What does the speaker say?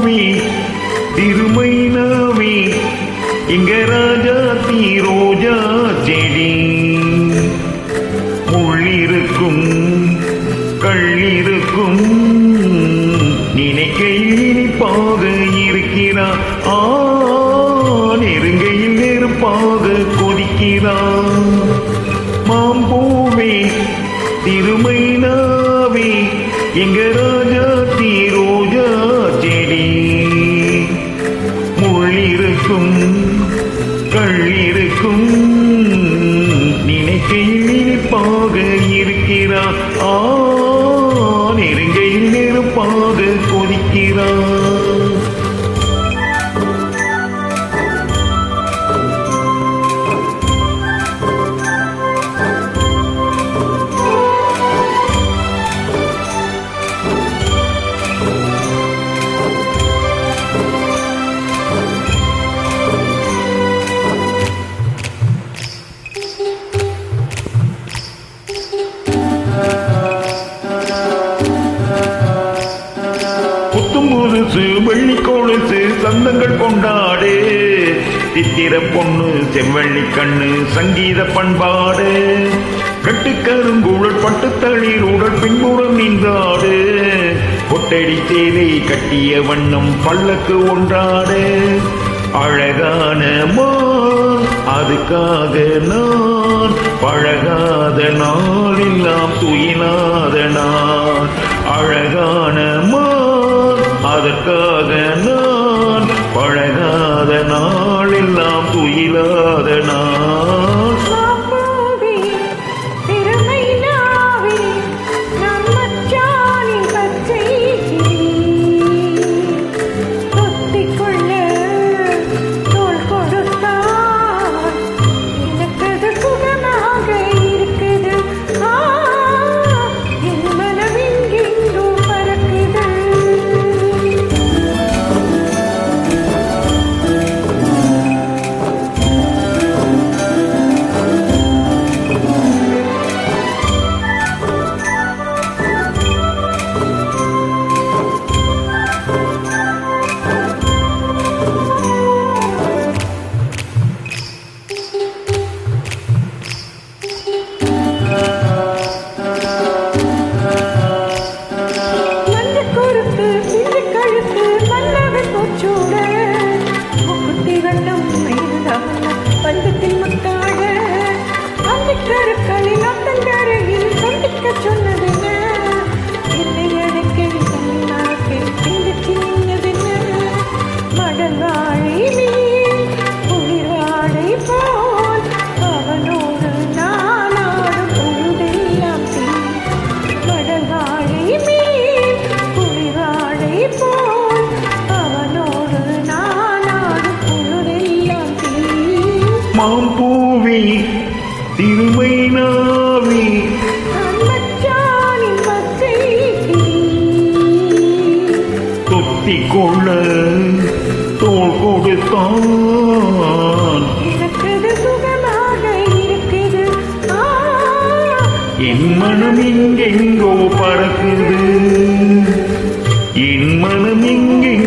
பூவே திருமைனாவே இங்க ராஜா ரோஜா செடி முள்ளிருக்கும் கள்ளிருக்கும் நினைக்கையில் இனிப்பாக இருக்கிறான் நெருங்கையில் நெருப்பாக கொதிக்கிறான் மாம்பூவே திருமைனாவே எங்க ராஜா ரோஜா செடி முள்ளிருக்கும் கள்ளிருக்கும் நினைக்கையில் இனிப்பாக இருக்கிறான் நெருங்கையில் நெருப்பாக கொதிக்கிறான் புதுசு வெள்ளி கொலுசு சந்தங்கள் கொண்டாடு சித்திர பொண்ணு செவ்வள்ளி கண்ணு சங்கீத பண்பாடு கட்டுக்கருங்குழல் பட்டு தளிர் உடல் பின்புறம் நீந்தாடு கொட்டடி சேலை கட்டிய வண்ணம் பல்லக்கு ஒன்றாடு அழகான அதுக்காக நான் பழகாத நாளெல்லாம் துயிலாத நான் அழகான அதற்காக நான் பழகாத நாளெல்லாம் துயிலாத நான் மாம்பூவே திருமைனாவே தொத்திக் கொள்ள தோள் கொடுத்தான் என் மனம் எங்கெங்கோ பறக்குது என் மனம் எங்கெங்கோ